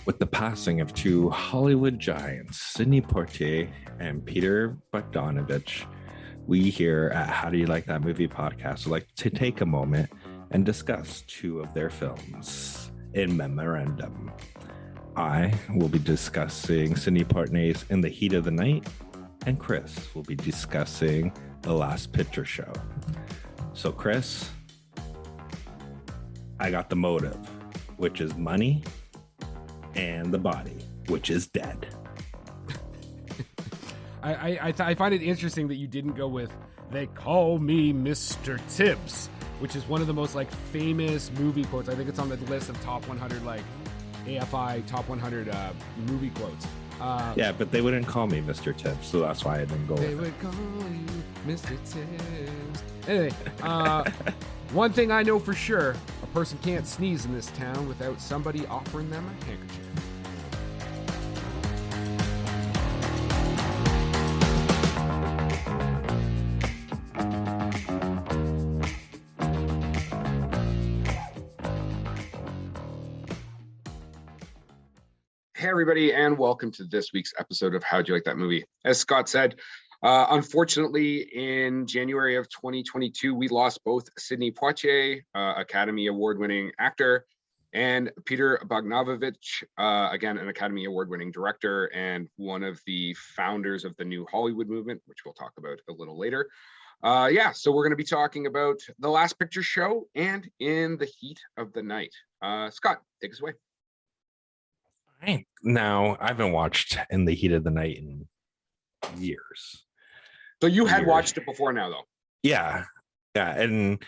With the passing of two Hollywood giants, Sidney Poitier and Peter Bogdanovich, we here at How Do You Like That Movie podcast would like to take a moment and discuss two of their films in Memoriam. I will be discussing Sidney Poitier's In the Heat of the Night, and Kris will be discussing The Last Picture Show. So Kris, I got the motive, which is money, and the body, which is dead. I find it interesting that you didn't go with "They Call Me Mr. Tibbs," which is one of the most famous movie quotes. I think it's on the list of top 100 AFI top 100 movie quotes. Yeah, but they wouldn't call me Mr. Tibbs, so that's why I didn't go They with would call you Mr. Tibbs. Anyway, one thing I know for sure: a person can't sneeze in this town without somebody offering them a handkerchief. Hey, everybody, and welcome to this week's episode of How'd You Like That Movie? As Scott said, unfortunately, in January of 2022, we lost both Sidney Poitier, Academy Award-winning actor, and Peter Bogdanovich, again, an Academy Award-winning director and one of the founders of the new Hollywood movement, which we'll talk about a little later. So we're going to be talking about The Last Picture Show and In the Heat of the Night. Scott, take us away. Right. Now, I haven't watched In the Heat of the Night in years. So you had watched it before now, though? Yeah. And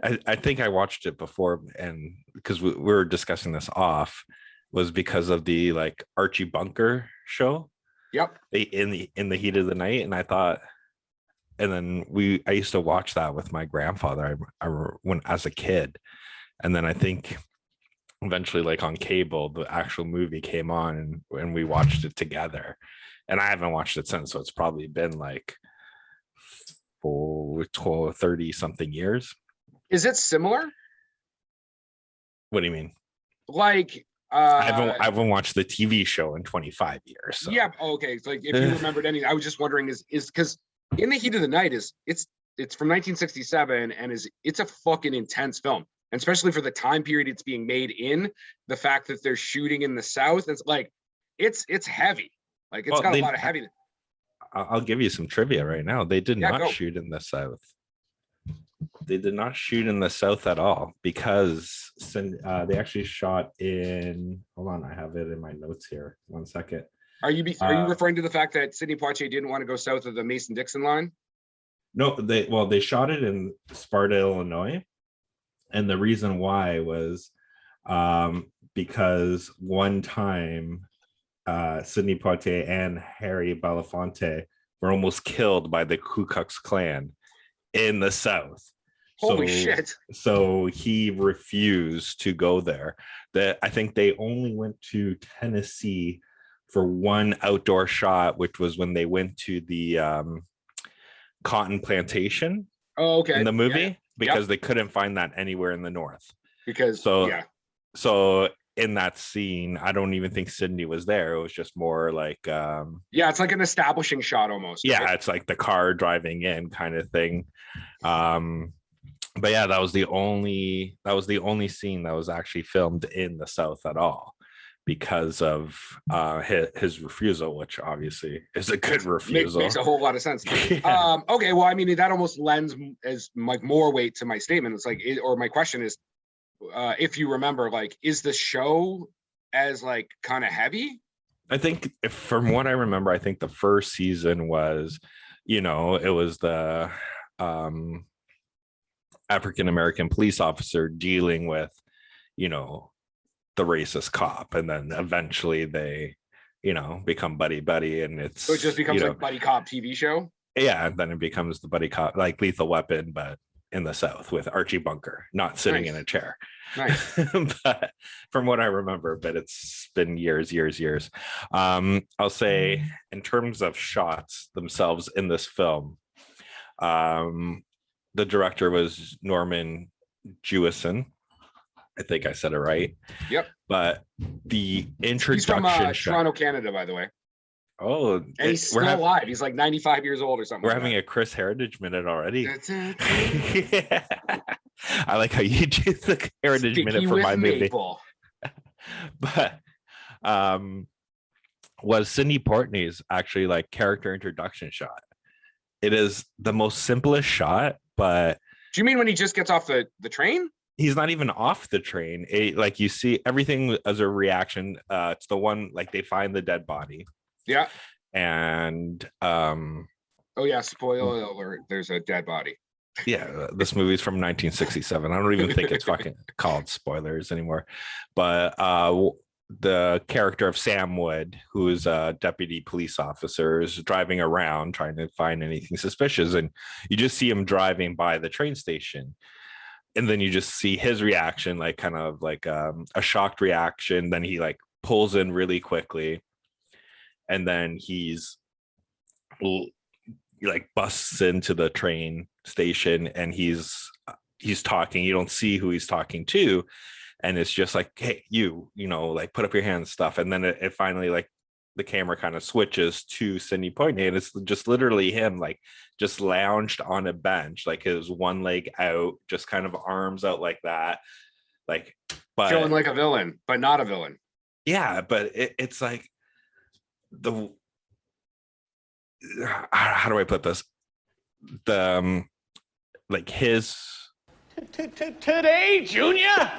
I think I watched it before, and because we were discussing this off, was because of the Archie Bunker show. Yep. In the Heat of the Night, and I thought, and then I used to watch that with my grandfather. I when as a kid, and then I think eventually on cable the actual movie came on and we watched it together, and I haven't watched it since, so it's probably been 30 something years. Is it similar? What do you mean? I haven't watched the TV show in 25 years, so. Yeah. Okay. It's if you remembered any, I was just wondering is because In the Heat of the Night it's from 1967 and it's a fucking intense film. And especially for the time period it's being made in, the fact that they're shooting in the South, it's heavy. It's got a lot of heaviness. I'll give you some trivia right now. They did not shoot in the South. They did not shoot in the South at all because they actually shot in. Hold on, I have it in my notes here. 1 second. Are you referring to the fact that Sidney Poitier didn't want to go south of the Mason-Dixon line? No, they shot it in Sparta, Illinois. And the reason why was because one time Sidney Poitier and Harry Belafonte were almost killed by the Ku Klux Klan in the South. Holy shit. So he refused to go there. I think they only went to Tennessee for one outdoor shot, which was when they went to the cotton plantation in the movie. Yeah. Because they couldn't find that anywhere in the North. So in that scene, I don't even think Sidney was there. It was just more it's like an establishing shot almost. Yeah, right? It's like the car driving in kind of thing. But yeah, that was the only scene that was actually filmed in the South at all, because of his refusal, which obviously is a good refusal. Makes a whole lot of sense. Yeah. Okay, well, I mean, that almost lends as more weight to my statement. It's or my question is, if you remember, is the show as kind of heavy? I think from what I remember, I think the first season was, it was the African-American police officer dealing with, the racist cop, and then eventually they become buddy, and it just becomes buddy cop TV show. Yeah, and then it becomes the buddy cop, like Lethal Weapon, but in the South with Archie Bunker not sitting in a chair. Nice. But from what I remember, but it's been years. I'll say in terms of shots themselves in this film, the director was Norman Jewison, I think I said it right. Yep. But the He's from introduction shot. Toronto, Canada, by the way. Oh, And he's still alive. He's like 95 years old or something. We're like having that. a Kris Heritage minute already. Yeah. I like how you do the Heritage Sticky minute for with my maple. movie. But was Sidney Poitier's actually like character introduction shot. It is the most simplest shot, but do you mean when he just gets off the train? He's not even off the train. Like you see everything as a reaction. It's the one like they find the dead body. Yeah. And oh yeah, spoiler alert, there's a dead body. Yeah, this movie's from 1967. I don't even think it's fucking called spoilers anymore. But the character of Sam Wood, who is a deputy police officer, is driving around trying to find anything suspicious, and you just see him driving by the train station, and then you just see his reaction, like kind of like a shocked reaction. Then he like pulls in really quickly, and then he's like busts into the train station, and he's talking. You don't see who he's talking to, and it's just like, hey, you know, like put up your hands, stuff. And then it finally, like, the camera kind of switches to Sidney Poitier, and it's just literally him, like, just lounged on a bench, like his one leg out, just kind of arms out like that, like, but feeling like a villain, but not a villain. Yeah, but it's like how do I put this? The like his today, Junior,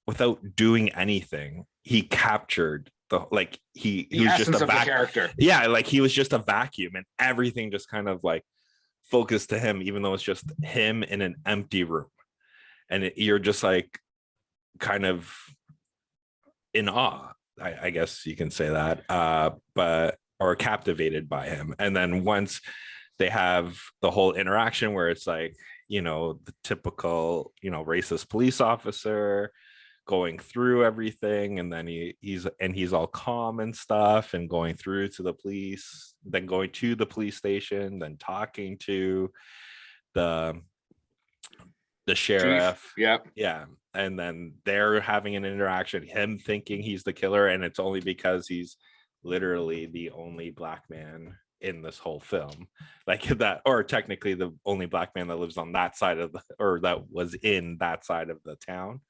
without doing anything, he captured the like he was just a character. Yeah, like he was just a vacuum, and everything just kind of like focused to him, even though it's just him in an empty room, and you're just like kind of in awe. I guess you can say that, but or captivated by him. And then once they have the whole interaction where it's like, you know, the typical, you know, racist police officer going through everything, and then he's all calm and stuff, and going through to the police, then going to the police station, then talking to the sheriff. Chief. Yeah. And then they're having an interaction, him thinking he's the killer, and it's only because he's literally the only black man in this whole film, like that, or technically the only black man that lives on that side of or that was in that side of the town,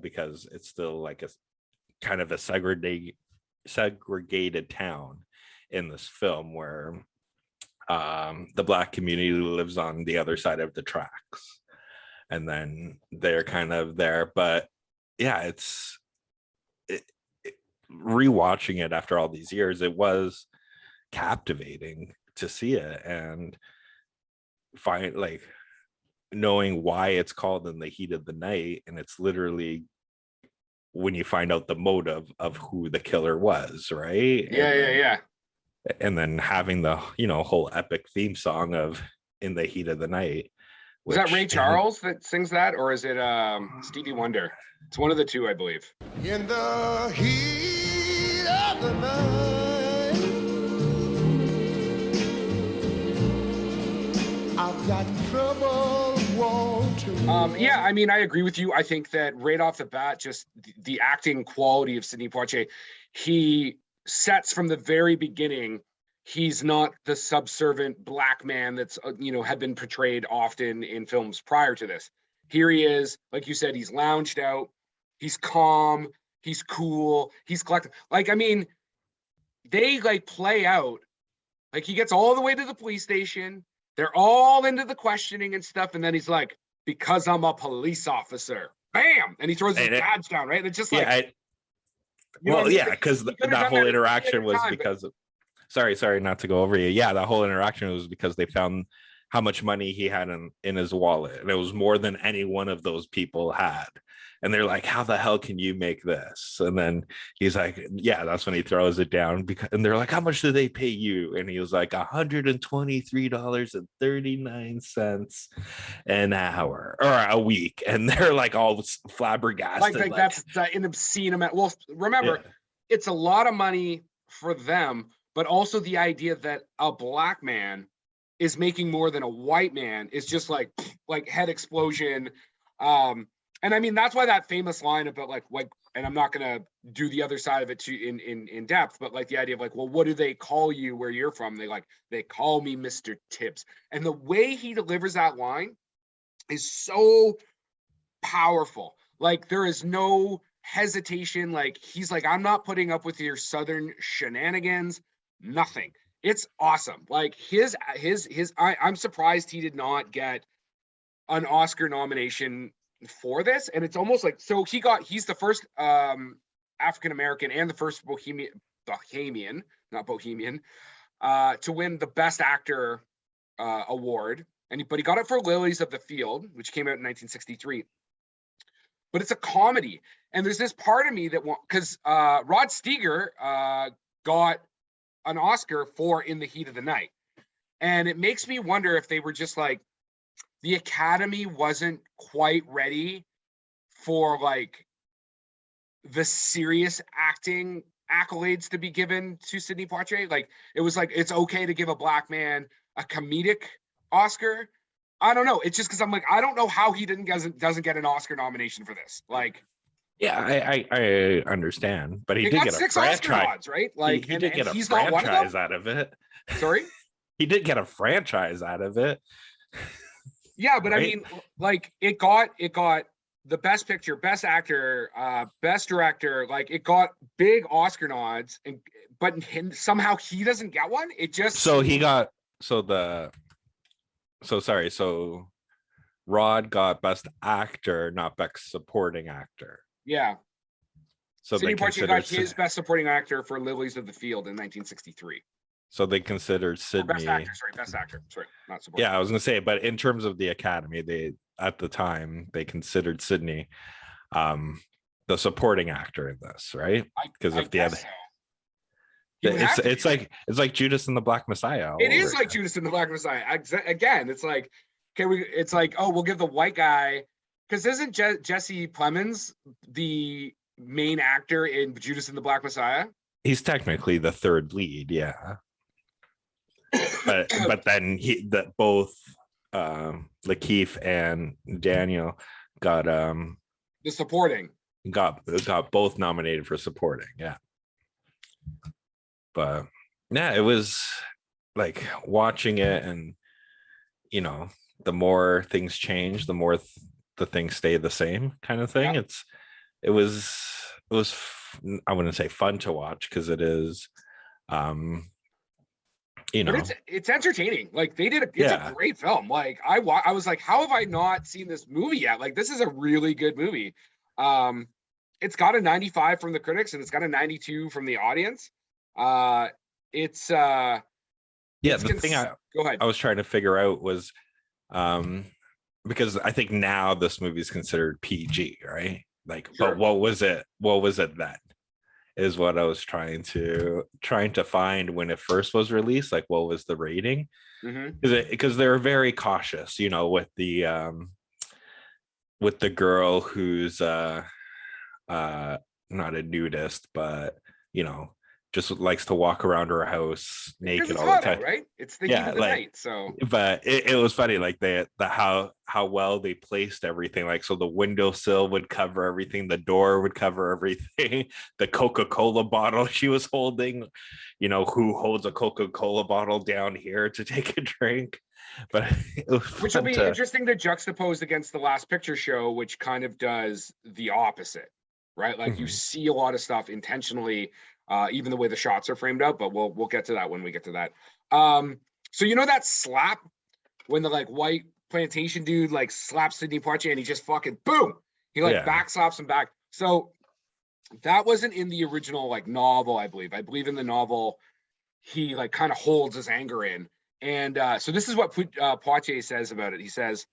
because it's still like a kind of a segregated town in this film, where the black community lives on the other side of the tracks, and then they're kind of there. But yeah, rewatching it after all these years, it was captivating to see it and find, like, knowing why it's called In the Heat of the Night, and it's literally when you find out the motive of who the killer was, right? Yeah. And then having the, you know, whole epic theme song of In the Heat of the Night. Was that Ray Charles that sings that, or is it Stevie Wonder? It's one of the two, I believe. In the heat of the night, I've got trouble wanting. Yeah, I mean, I agree with you. I think that right off the bat, just the acting quality of Sidney Poitier, he sets from the very beginning, he's not the subservient black man that's, you know, had been portrayed often in films prior to this. Here he is, like you said, he's lounged out, he's calm, he's cool, he's collected. Like, I mean, they like play out, like he gets all the way to the police station, they're all into the questioning and stuff, and then he's like, because I'm a police officer, bam, and he throws his badge down, right? And it's just like, because that whole interaction was because of, sorry not to go over you. Yeah, that whole interaction was because they found how much money he had in his wallet, and it was more than any one of those people had. And they're like, how the hell can you make this? And then he's like, yeah, that's when he throws it down. And they're like, how much do they pay you? And he was like, $123.39 an hour or a week. And they're like all flabbergasted. Like that's an obscene amount. Well, remember, it's a lot of money for them, but also the idea that a black man is making more than a white man is just like head explosion. And I mean, that's why that famous line about like, and I'm not going to do the other side of it in depth, but like the idea of like, well, what do they call you where you're from? They call me Mr. Tibbs. And the way he delivers that line is so powerful. Like there is no hesitation. Like he's like, I'm not putting up with your Southern shenanigans, nothing. It's awesome. Like I'm surprised he did not get an Oscar nomination for this. And it's almost like, so he's the first African-American and the first Bohemian, not Bohemian, to win the Best Actor award. But he got it for Lilies of the Field, which came out in 1963. But it's a comedy. And there's this part of me that because Rod Steiger got an Oscar for In the Heat of the Night. And it makes me wonder if they were just like, the Academy wasn't quite ready for like the serious acting accolades to be given to Sidney Poitier. Like it was like, it's okay to give a black man a comedic Oscar. I don't know. It's just because I'm like, I don't know how he doesn't get an Oscar nomination for this. Like, yeah, I understand, but he did get 6 a Oscar franchise. nods, right? Like he did get a he's franchise out of it. Sorry? He did get a franchise out of it. Yeah, but right? I mean, like it got the Best Picture, Best Actor, Best Director. Like it got big Oscar nods, but somehow he doesn't get one. It just so Rod got Best Actor, not Best Supporting Actor. Yeah. So Sidney Poitier got his Best Supporting Actor for Lilies of the Field in 1963. So they considered Sidney. Best Actor. Sorry, not supporting. Yeah, I was gonna say, but in terms of the Academy, they at the time they considered Sidney the supporting actor in this, right? Because if the other, it's like Judas and the Black Messiah. It is like Judas and the Black Messiah. Again, it's like, it's like, oh, we'll give the white guy, because isn't Jesse Plemons the main actor in Judas and the Black Messiah? He's technically the third lead, yeah. but then both Lakeith and Daniel got the supporting got both nominated for supporting, yeah. But yeah, it was like watching it, and you know, the more things change, the more the things stay the same, kind of thing. Yeah. It was I wouldn't say fun to watch, because it is you know, but it's entertaining. Like it's a great film. Like I was like, how have I not seen this movie yet? Like this is a really good movie. It's got a 95 from the critics, and it's got a 92 from the audience. The thing go ahead. I was trying to figure out was because I think now this movie is considered PG, right? Like, sure. But what was it then? Is what I was trying to find when it first was released. Like, what was the rating? Because they're very cautious, you know, with the girl who's not a nudist, but you know, just likes to walk around her house naked all the time, right? It's the heat of the night. So, but it was funny, like how well they placed everything. Like, so the windowsill would cover everything, the door would cover everything, the Coca-Cola bottle she was holding, you know, who holds a Coca-Cola bottle down here to take a drink. But which will be interesting to juxtapose against the Last Picture Show, which kind of does the opposite, right? Like you see a lot of stuff intentionally. Even the way the shots are framed up, but we'll get to that when we get to that. So you know that slap when the like white plantation dude like slaps Sidney Poitier and he just fucking boom, he like back slaps him back. So that wasn't in the original like novel, I believe. I believe in the novel he like kind of holds his anger in, and so this is what Poitier says about it. He says,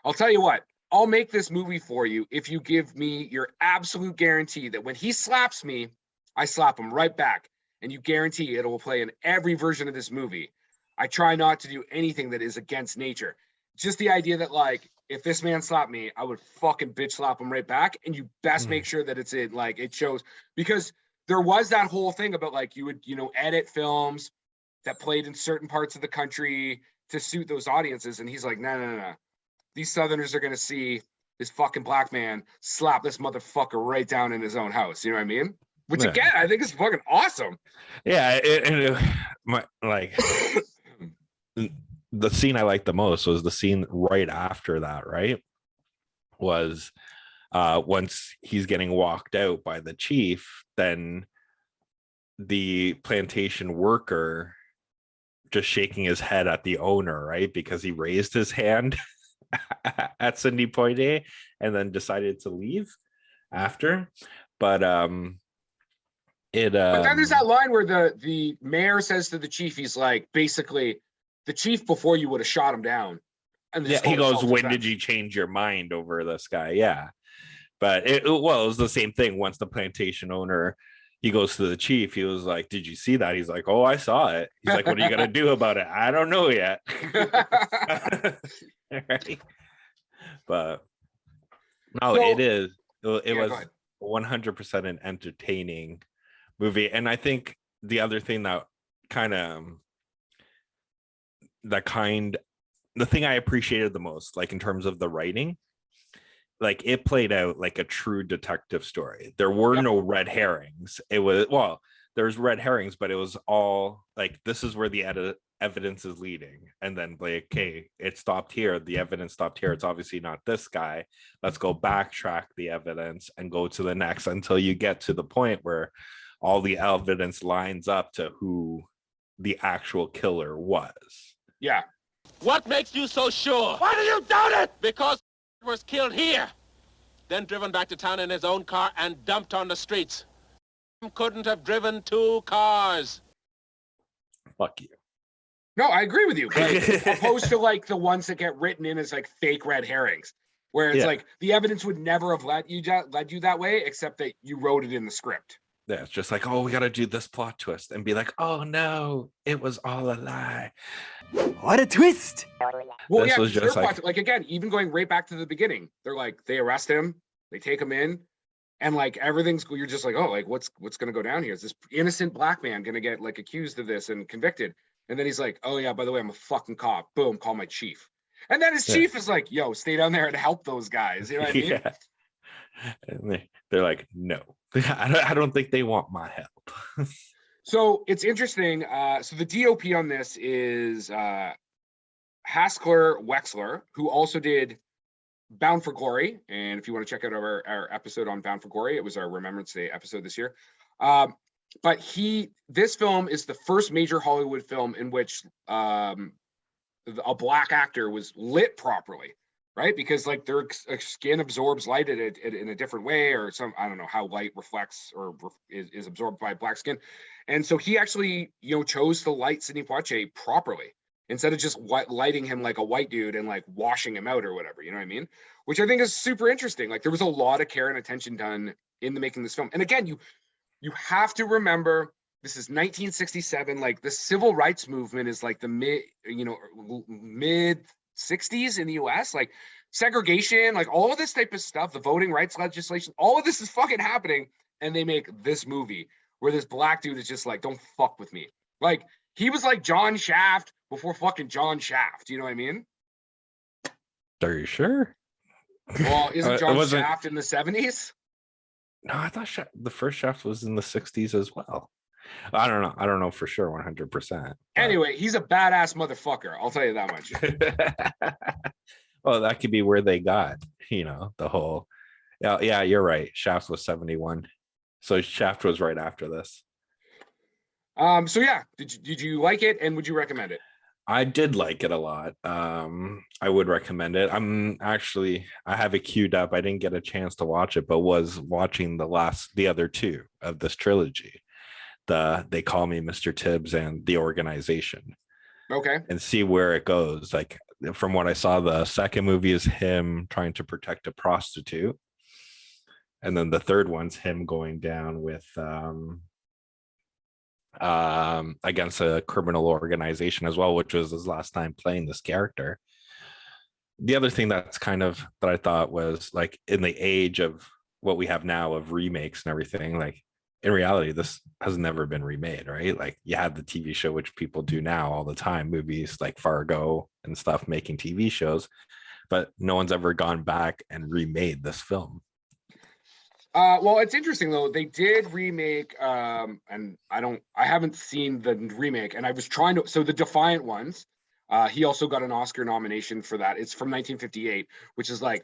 "I'll tell you what, I'll make this movie for you if you give me your absolute guarantee that when he slaps me, I slap him right back, and you guarantee it will play in every version of this movie. I try not to do anything that is against nature." Just the idea that like, if this man slapped me, I would fucking bitch slap him right back, and you best make sure that it's in like it shows, because there was that whole thing about like you would, you know, edit films that played in certain parts of the country to suit those audiences, and he's like, no. These Southerners are going to see this fucking black man slapped this motherfucker right down in his own house. You know what I mean? Which Yeah. again, I think is fucking awesome. Yeah, the scene I liked the most was the scene right after that, right? Was once he's getting walked out by the chief, then the plantation worker just shaking his head at the owner, right? Because he raised his hand at Sidney Poitier and then decided to leave after. But but then there's that line where the mayor says to the chief, he's like, basically, the chief before you would have shot him down. And yeah, he goes, when did you change your mind over this guy? Yeah. But it was the same thing. Once the plantation owner, he goes to the chief, he was like, did you see that? He's like, oh, I saw it. He's like, what are you gonna do about it? I don't know yet. Right? But no, So- it Yeah, go was ahead. 100% an entertaining movie. And I think the other thing that the thing I appreciated the most, like in terms of the writing, like it played out like a true detective story. There were Yep. no red herrings. It was, well, there's red herrings, but it was all like, this is where the evidence is leading. And then like, okay, it stopped here. The evidence stopped here. It's obviously not this guy. Let's go backtrack the evidence and go to the next until you get to the point where all the evidence lines up to who the actual killer was. Yeah. What makes you so sure? Why do you doubt it? Because was killed here, then driven back to town in his own car and dumped on the streets. Couldn't have driven 2 cars. Fuck you. No, I agree with you. But opposed to like the ones that get written in as like fake red herrings, where it's Yeah. like the evidence would never have led you that way, except that you wrote it in the script. Yeah, it's just like, oh, we got to do this plot twist and be like, oh no, it was all a lie. What a twist! Well, This yeah, was just like again, even going right back to the beginning, they're like, they arrest him, they take him in, and like everything's, you're just like, oh, like what's gonna go down here? Is this innocent black man gonna get like accused of this and convicted? And then he's like, oh yeah, by the way, I'm a fucking cop. Boom, call my chief. And then his Yeah. chief is like, yo, stay down there and help those guys. You know what I mean? Yeah. And they're like, no, I don't think they want my help. So it's interesting. So the DOP on this is Haskler Wexler, who also did Bound for Glory. And if you want to check out our episode on Bound for Glory, it was our Remembrance Day episode this year. But this film is the first major Hollywood film in which a black actor was lit properly, right? Because like their skin absorbs light in a different way, or I don't know how light reflects or is absorbed by black skin. And so he actually, chose to light Sidney Poitier properly instead of just lighting him like a white dude and like washing him out or whatever, you know what I mean? Which I think is super interesting. Like there was a lot of care and attention done in the making of this film. And again, you have to remember, this is 1967. Like the civil rights movement is like the mid 60s in the US. Like segregation, like all of this type of stuff, the voting rights legislation, all of this is fucking happening. And they make this movie where this black dude is just like, don't fuck with me. Like he was like John Shaft before fucking John Shaft. You know what I mean? Are you sure? Well, isn't It John wasn't- Shaft in the 70s? No, I thought the first Shaft was in the 60s as well. I don't know. I don't know for sure 100%. Anyway, he's a badass motherfucker. I'll tell you that much. Well, that could be where they got, the whole. Yeah, you're right. Shaft was 71. So Shaft was right after this. So yeah, did you like it, and would you recommend it? I did like it a lot. I would recommend it. I have it queued up. I didn't get a chance to watch it, but was watching the other two of this trilogy. They Call Me Mr. Tibbs and The Organization, Okay. and see where it goes. Like from what I saw, the second movie is him trying to protect a prostitute. And then the third one's him going down with against a criminal organization as well, which was his last time playing this character. The other thing that I thought was like, in the age of what we have now of remakes and everything, like in reality, this has never been remade, right? Like you had the TV show, which people do now all the time, movies like Fargo and stuff, making TV shows. but no one's ever gone back and remade this film. Well, it's interesting though. They did remake, and I haven't seen the remake, and I was trying to. So the Defiant Ones, he also got an Oscar nomination for that. It's from 1958, which is like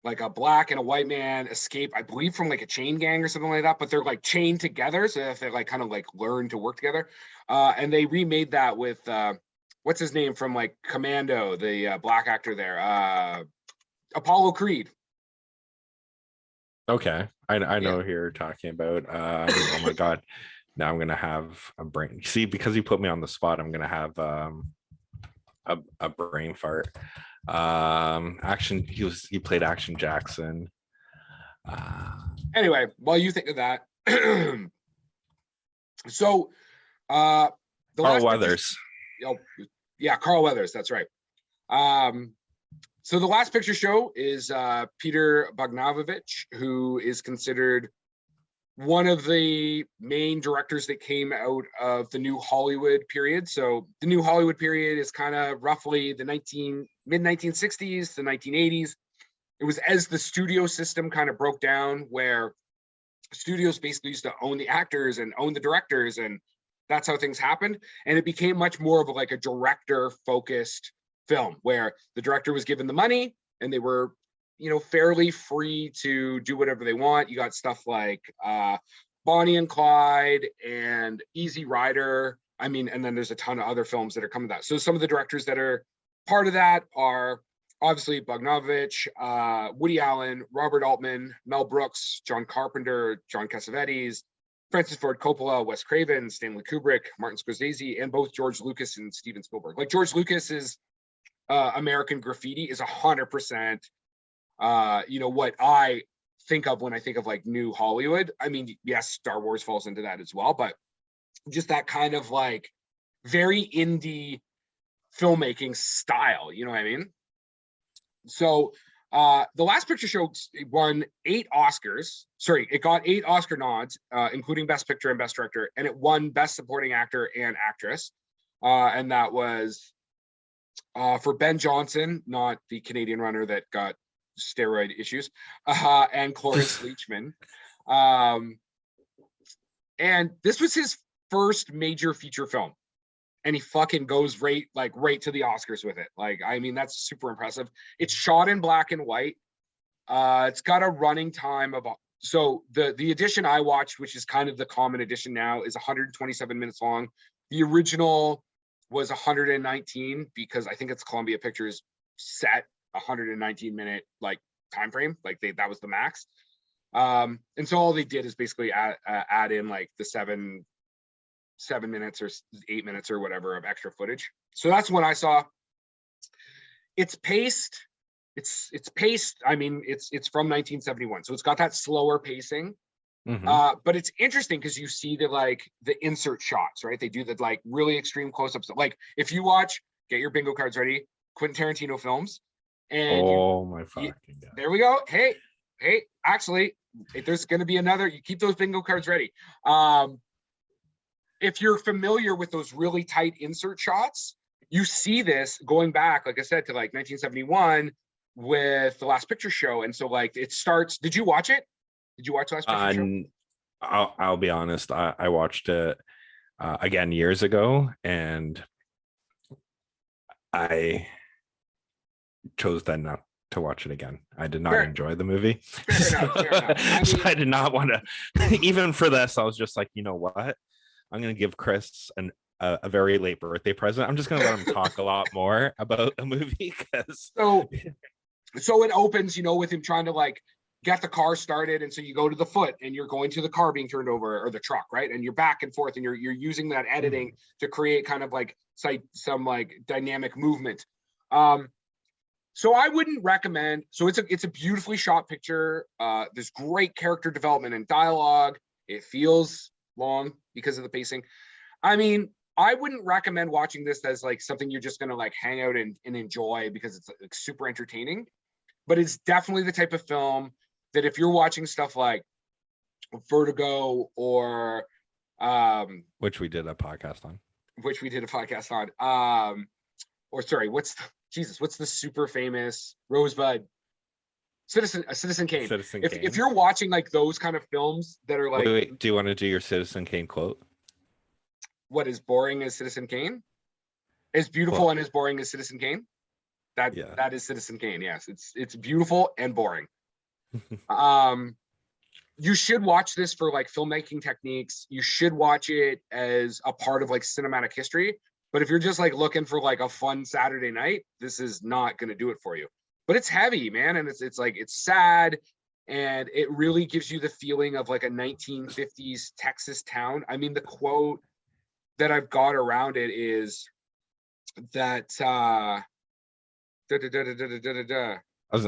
a black and a white man escape, I believe, from like a chain gang or something like that. But they're like chained together, so if they like kind of like learn to work together. And they remade that with what's his name from like Commando, the black actor there, Apollo Creed. Okay, I know who you're talking about. Oh my god, now I'm gonna have a brain. See, because you put me on the spot, I'm gonna have a brain fart. Action. He played Action Jackson. Anyway, while you think of that, so the Carl Weathers. Yeah, Carl Weathers. That's right. So the last picture show is Peter Bogdanovich, who is considered one of the main directors that came out of the New Hollywood period. So the New Hollywood period is kind of roughly the mid-1960s, the 1980s. It was as the studio system kind of broke down, where studios basically used to own the actors and own the directors, and that's how things happened. And it became much more of like a director-focused film where the director was given the money and they were, fairly free to do whatever they want. You got stuff like Bonnie and Clyde and Easy Rider. I mean, and then there's a ton of other films that are coming to that. So some of the directors that are part of that are obviously Bogdanovich, Woody Allen, Robert Altman, Mel Brooks, John Carpenter, John Cassavetes, Francis Ford Coppola, Wes Craven, Stanley Kubrick, Martin Scorsese, and both George Lucas and Steven Spielberg. Like George Lucas's American Graffiti is 100%, what I think of when I think of like New Hollywood. I mean, yes, Star Wars falls into that as well, but just that kind of like very indie filmmaking style, you know what I mean? So the last picture show won 8 Oscars. Sorry, it got 8 Oscar nods, including Best Picture and Best Director, and it won Best Supporting Actor and Actress. And that was for Ben Johnson, not the Canadian runner that got steroid issues, and Cloris Leachman. And this was his first major feature film, and he fucking goes right to the Oscars with it. Like, I mean, that's super impressive. It's shot in black and white. It's got a running time of, so the edition I watched, which is kind of the common edition now, is 127 minutes long. The original was 119 because I think it's Columbia Pictures set 119 minute like time frame, like that was the max. And so all they did is basically add in like the 7 minutes or 8 minutes or whatever of extra footage. So that's what I saw. It's paced. It's paced. I mean, it's from 1971, so it's got that slower pacing. Mm-hmm. But it's interesting because you see the insert shots, right? They do the like really extreme close-ups. Like if you watch, get your bingo cards ready, Quentin Tarantino films, and my fucking God. There we go. Hey, actually, there's going to be another. You keep those bingo cards ready. If you're familiar with those really tight insert shots, you see this going back, like I said, to like 1971 with The Last Picture Show. And so like it starts. Did you watch it? Did you watch The Last Picture Show? I'll be honest. I watched it again years ago, and I chose then not to watch it again. I did not enjoy the movie. Fair enough. So I did not want to. Even for this, I was just like, you know what? I'm going to give Kris a very late birthday present. I'm just going to let him talk a lot more about the movie because. So it opens, with him trying to like get the car started, and so you go to the foot, and you're going to the car being turned over or the truck, right? And you're back and forth, and you're using that editing to create kind of like some like dynamic movement. So I wouldn't recommend. So it's a beautifully shot picture. There's great character development and dialogue. It feels long because of the pacing. I mean, I wouldn't recommend watching this as like something you're just gonna like hang out and enjoy because it's like super entertaining. But it's definitely the type of film that if you're watching stuff like Vertigo or which we did a podcast on. Or sorry, what's Jesus, what's the super famous Rosebud? Citizen Kane. Citizen If Kane. if you're watching like those kind of films that are like, wait, do you want to do your Citizen Kane quote? what is boring as Citizen Kane? As beautiful and as boring as Citizen Kane? That is Citizen Kane. Yes, it's beautiful and boring. You should watch this for like filmmaking techniques. You should watch it as a part of like cinematic history. But if you're just like looking for like a fun Saturday night, this is not going to do it for you. But it's heavy, man, and it's like it's sad, and it really gives you the feeling of like a 1950s Texas town. I mean, the quote that I've got around it is that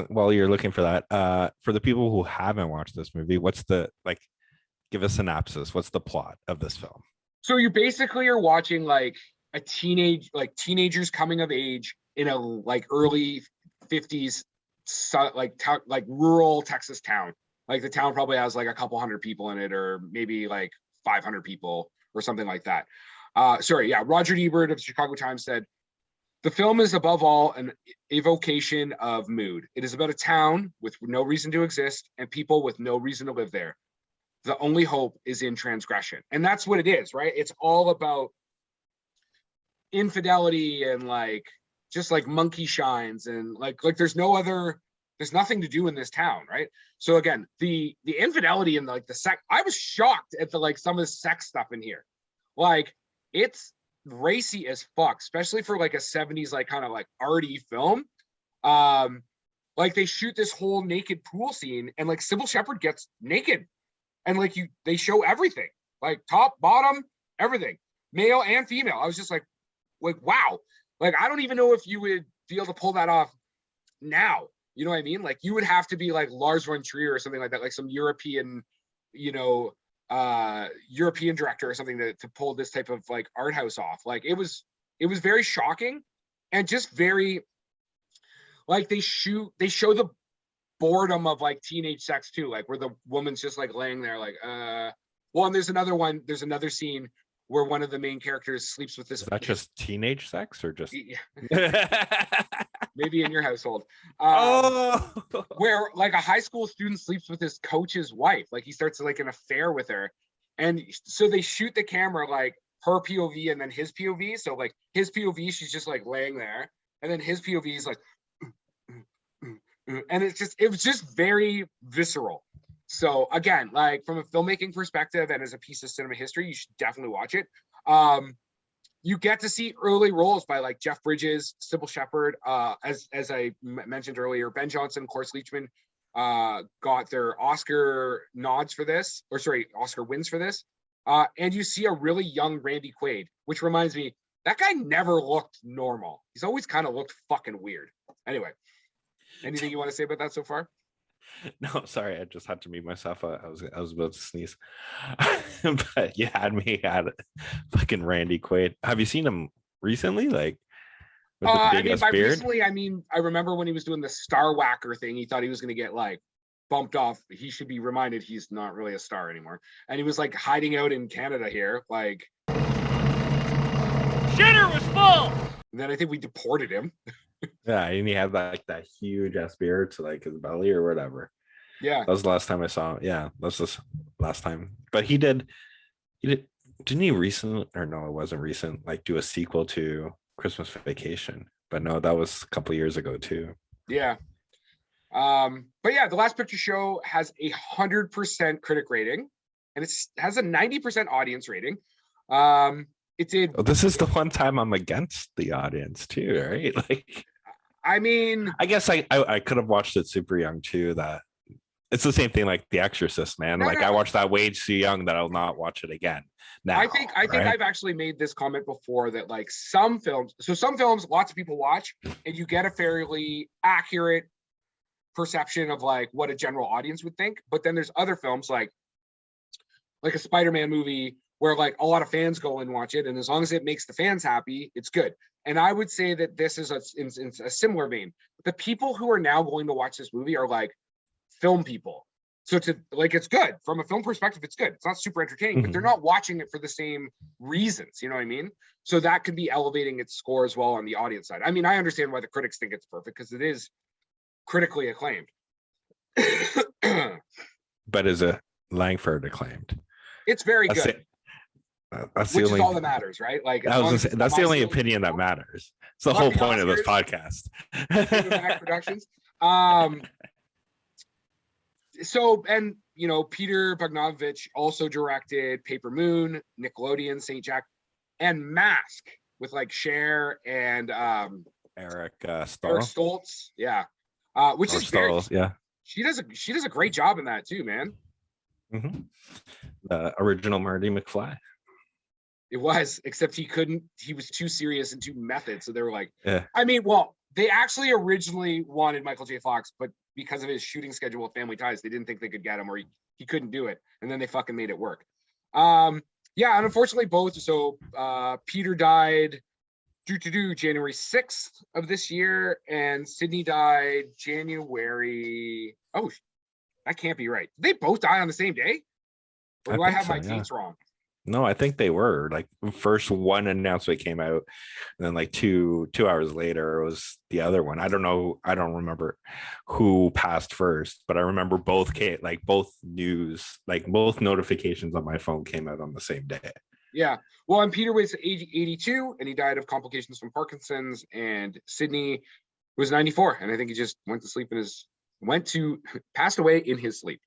While you're looking for that, for the people who haven't watched this movie, what's the like? Give a synopsis. What's the plot of this film? So you basically are watching like a teenagers coming of age in a like early 50s like rural Texas town. Like the town probably has like a couple hundred people in it, or maybe like 500 people or something like that. Roger Ebert of the Chicago Times said, "The film is above all an evocation of mood. It is about a town with no reason to exist and people with no reason to live there. The only hope is in transgression." And that's what it is, right? It's all about infidelity and like just like monkey shines and like there's nothing to do in this town, right? So again, the infidelity and like the sex, I was shocked at the like some of the sex stuff in here. Like it's racy as fuck, especially for like a 70s like kind of like arty film. Like they shoot this whole naked pool scene and like Sybil Shepherd gets naked and like they show everything, like top, bottom, everything, male and female. I was just like wow. Like I don't even know if you would be able to pull that off now. You know what I mean? Like you would have to be like Lars von Trier or something like that, like some European, European director or something to pull this type of like art house off. Like it was very shocking and just very like they show the boredom of like teenage sex too, like where the woman's just like laying there like well, and there's another scene where one of the main characters sleeps with this. Is that just teenage sex or just maybe in your household? Where like a high school student sleeps with his coach's wife, like he starts like an affair with her, and so they shoot the camera like her POV and then his POV. So like his POV, she's just like laying there, and then his POV is like, and it was just very visceral. So again, like from a filmmaking perspective and as a piece of cinema history, you should definitely watch it. You get to see early roles by like Jeff Bridges, Sybil Shepherd, as I mentioned earlier, Ben Johnson, Cloris Leachman got their Oscar nods for this, or sorry, Oscar wins for this. And you see a really young Randy Quaid, which reminds me, that guy never looked normal. He's always kind of looked fucking weird. Anyway, anything you want to say about that so far? No, sorry, I just had to mute myself. I was about to sneeze. But you had me at fucking Randy Quaid. Have you seen him recently? Like with the big ass beard? Recently, I remember when he was doing the Star Whacker thing, he thought he was gonna get like bumped off. He should be reminded he's not really a star anymore. And he was like hiding out in Canada here, like Shitter was full! And then I think we deported him. Yeah, and he had that huge ass beard to like his belly or whatever. Yeah, that was the last time I saw him. Yeah, that's just last time. But he didn't he recent, or no, it wasn't recent, like do a sequel to Christmas Vacation. But no, that was a couple of years ago too. Yeah. But yeah, The Last Picture Show has 100% critic rating, and it has a 90% audience rating. It did. Oh, this is the one time I'm against the audience too, right? Like, I mean, I guess I could have watched it super young too. That it's the same thing like The Exorcist, man. I watched that way too young that I'll not watch it again. Now, I think I've actually made this comment before that like some films, lots of people watch, and you get a fairly accurate perception of like what a general audience would think. But then there's other films like a Spider-Man movie where like a lot of fans go and watch it, and as long as it makes the fans happy, it's good. And I would say that this is in a similar vein. The people who are now going to watch this movie are like film people. So to like, it's good from a film perspective. It's good. It's not super entertaining, but they're not watching it for the same reasons. You know what I mean? So that could be elevating its score as well on the audience side. I mean, I understand why the critics think it's perfect because it is critically acclaimed. But is it Langford acclaimed? It's very good. That's which the only, is all that matters, right? Like I was gonna say, that's the only opinion that matters. It's the whole point of this podcast. Productions. So, and you know, Peter Bogdanovich also directed Paper Moon, Nickelodeon, Saint Jack, and Mask with like Cher and Eric Stoltz. Yeah, which is very, yeah. She does a great job in that too, man. The original Marty McFly. It was, except he was too serious and too method. So they were like, yeah. I mean, well, they actually originally wanted Michael J. Fox, but because of his shooting schedule with Family Ties, they didn't think they could get him, or he couldn't do it. And then they fucking made it work. Yeah, and unfortunately both. So Peter died January 6th of this year, and Sidney died January. Oh, that can't be right. Did they both die on the same day? Or do I have my dates wrong? No, I think they were. Like, first one announcement came out, and then like two hours later it was the other one. I don't know. I don't remember who passed first, but I remember both news, like both notifications on my phone came out on the same day. Yeah. Well, and Peter was 82, and he died of complications from Parkinson's, and Sidney was 94, and I think he just went to sleep passed away in his sleep.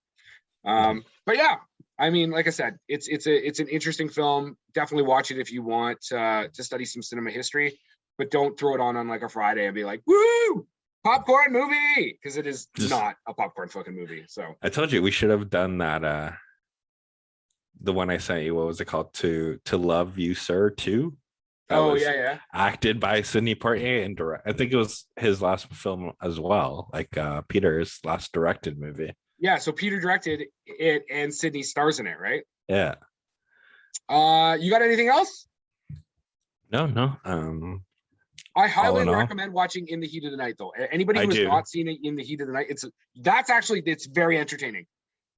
But yeah, I mean, like I said, it's an interesting film. Definitely watch it if you want to study some cinema history, but don't throw it on like a Friday and be like, woo, popcorn movie, because it is not a popcorn fucking movie. So I told you we should have done that. The one I sent you, what was it called? To Love You, Sir, 2. Yeah. Acted by Sidney Poitier and I think it was his last film as well, like Peter's last directed movie. Yeah, so Peter directed it and Sidney stars in it, right? Yeah. You got anything else? No. I highly recommend watching In the Heat of the Night, though. Anybody who has not seen it In the Heat of the Night, it's very entertaining.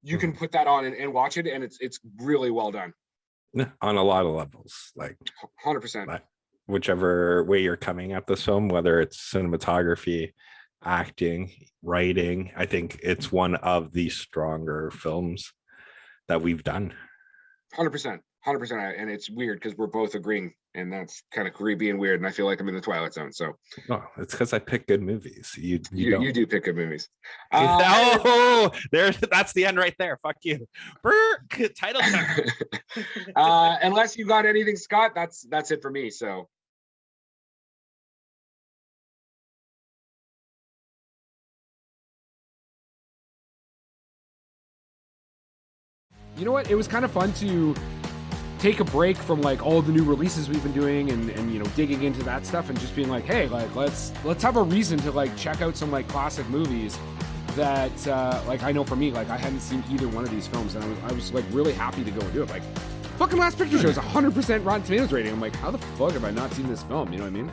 You can put that on and watch it, and it's really well done. On a lot of levels, like 100%. Whichever way you're coming at this film, whether it's cinematography, acting, writing, I think it's one of the stronger films that we've done. 100%. And it's weird because we're both agreeing, and that's kind of creepy and weird, and I feel like I'm in the Twilight Zone. So it's because I pick good movies. You do pick good movies. That's the end right there. Fuck you. Title unless you got anything, Scott, that's it for me. So you know what? It was kind of fun to take a break from like all the new releases we've been doing and you know, digging into that stuff and just being like, hey, like let's have a reason to like check out some like classic movies that like I know for me, like I hadn't seen either one of these films, and I was like really happy to go and do it. Like fucking Last Picture Show is 100% Rotten Tomatoes rating. I'm like, how the fuck have I not seen this film? You know what I mean?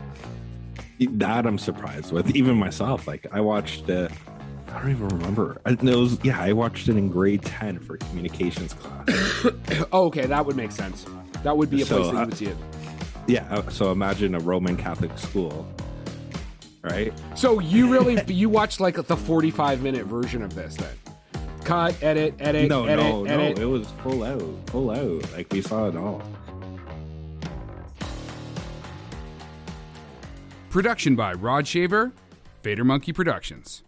That I'm surprised with, even myself. Like I watched I don't even remember. I watched it in grade 10 for communications class. Oh, okay, that would make sense. That would be a place that you would see it. Yeah, so imagine a Roman Catholic school, right? So you watched like the 45-minute version of this then? Cut, edit. No, it was full out. Like we saw it all. Production by Rod Shaver, Vader Monkey Productions.